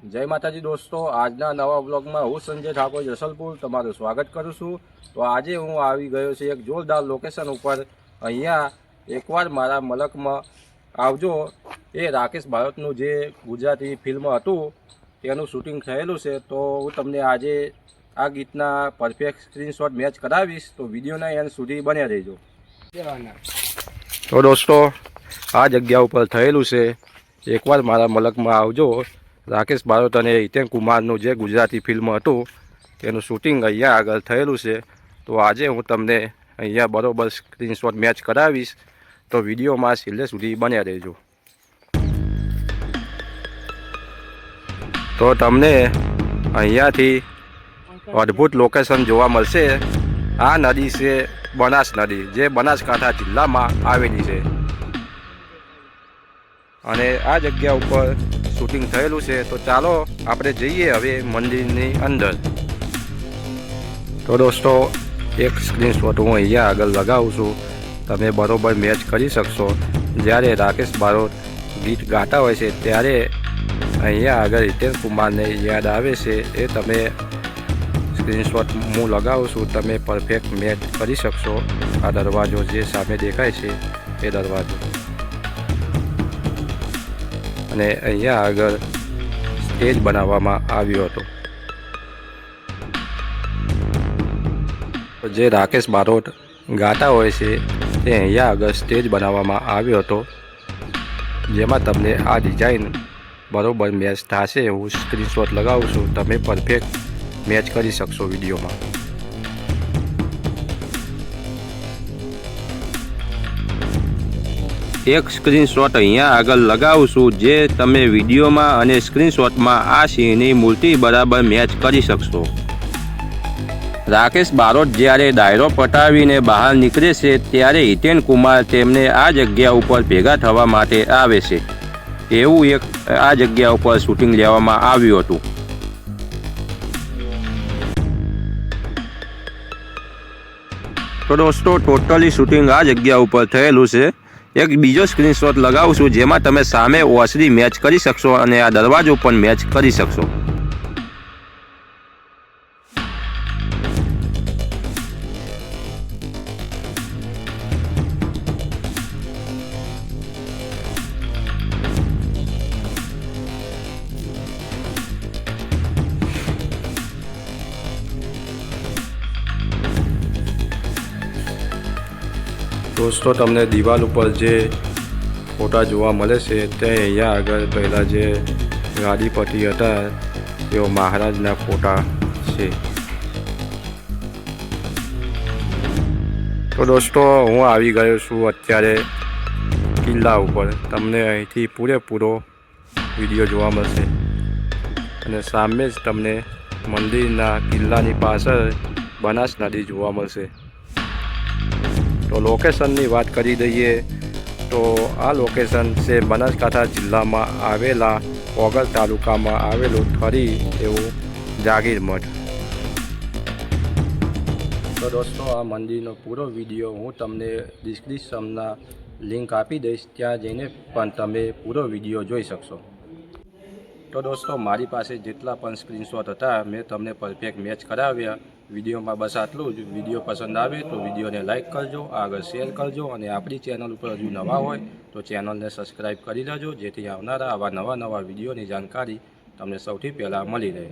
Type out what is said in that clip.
જય માતાજી દોસ્તો, આજના નવા બ્લોગમાં હું સંજય ઠાકોર જસલપુર તમારું સ્વાગત કરું છું। તો આજે હું આવી ગયો છું એક જોરદાર લોકેશન ઉપર। અહીંયા એકવાર મારા મલકમાં આવજો। એ રાકેશ ભારતનું જે ગુજરાતી ફિલ્મ હતું તેનું શૂટિંગ થયેલું છે। તો હું તમને આજે આ ગીતના પરફેક્ટ સ્ક્રીનશોટ મેચ કરાવીશ, તો વિડીયોના એન્ડ સુધી બન્યા રહેજો। તો દોસ્તો, આ જગ્યા ઉપર થયેલું છે। એકવાર મારા મલકમાં આવજો। રાકેશ ભારત અને હિતેન કુમારનું જે ગુજરાતી ફિલ્મ હતું તેનું શૂટિંગ અહીંયા આગળ થયેલું છે। તો આજે હું તમને અહીંયા બરોબર સ્ક્રીનશોટ મેચ કરાવીશ, તો વિડીયોમાં છેલ્લે સુધી બન્યા રહેજો। તો તમને અહીંયાથી અદ્ભુત લોકેશન જોવા મળશે। આ નદી છે બનાસ નદી, જે બનાસકાંઠા જિલ્લામાં આવેલી છે અને આ જગ્યા ઉપર શૂટિંગ થયેલું છે। તો ચાલો આપણે જઈએ હવે મંદિરની અંદર। તો દોસ્તો, એક સ્ક્રીનશોટ હું અહીંયા આગળ લગાવું છું, તમે બરોબર મેચ કરી શકશો। જ્યારે રાકેશ ભારત ગીત ગાતા હોય છે ત્યારે અહીંયા આગળ હિતેન કુમારને યાદ આવે છે। એ તમે સ્ક્રીનશોટ હું લગાવું છું, તમે પરફેક્ટ મેચ કરી શકશો। આ દરવાજો જે સામે દેખાય છે એ દરવાજો, અને અહીંયા આગળ સ્ટેજ બનાવવામાં આવ્યો હતો। જે રાકેશ બારોટ ગાતા હોય છે તે અહીંયા આગળ સ્ટેજ બનાવવામાં આવ્યો હતો, જેમાં તમને આ ડિઝાઇન બરોબર મેચ થશે। હું સ્ક્રીનશોટ લગાવું છું, તમે પરફેક્ટ મેચ કરી શકશો વિડીયોમાં। એક સ્ક્રીનશોટ અહીંયા આગળ લગાવું છું, જે તમે વિડીયોમાં અને સ્ક્રીનશોટમાં આ સિંહની મૂર્તિ બરાબર મેચ કરી શકશો। રાકેશ બારોટ જ્યારે ડાયરો પટાવીને બહાર નીકળે છે ત્યારે હિતેન કુમાર તેમને આ જગ્યા ઉપર ભેગા થવા માટે આવે છે। એવું એક આ જગ્યા ઉપર શૂટિંગ લેવામાં આવ્યું હતું। તો દોસ્તો, ટોટલી શૂટિંગ આ જગ્યા ઉપર થયેલું છે। એક બીજો સ્ક્રીનશોટ લગાવું છું, જેમાં તમે સામે ઓસરી મેચ કરી શકશો અને આ દરવાજો પણ મેચ કરી શકશો। દોસ્તો, તમને દિવાલ ઉપર જે ફોટા જોવા મળે છે તે અહીંયા આગળ પહેલાં જે ગાદીપતિ હતા તેઓ મહારાજના ફોટા છે। તો દોસ્તો, હું આવી ગયો છું અત્યારે કિલ્લા ઉપર। તમને અહીંથી પૂરેપૂરો વિડીયો જોવા મળશે અને સામે જ તમને મંદિરના કિલ્લાની પાછળ બનાસ નદી જોવા મળશે। તો લોકેશનની વાત કરી દઈએ તો આ લોકેશન છે બનાસકાંઠા જિલ્લામાં આવેલા ઓગળ તાલુકામાં આવેલું થરી એવું જાગીર મઠ। તો દોસ્તો, આ મંદિરનો પૂરો વિડીયો હું તમને ડિસ્ક્રિપ્શનના લિંક આપી દઈશ, ત્યાં જઈને પણ તમે પૂરો વિડીયો જોઈ શકશો। તો દોસ્તો, મારી પાસે જેટલા પણ સ્ક્રીનશોટ હતા મેં તમને પરફેક્ટ મેચ કરાવ્યા। વિડીયોમાં બસ આટલું જ। વિડીયો પસંદ આવે તો વિડીયોને લાઇક કરજો, આગળ શેર કરજો, અને આપણી ચેનલ ઉપર હજુ નવા હોય તો ચેનલને સબસ્ક્રાઈબ કરી લેજો, જેથી આવનારા આવા નવા વિડીયોની જાણકારી તમને સૌથી પહેલાં મળી રહે।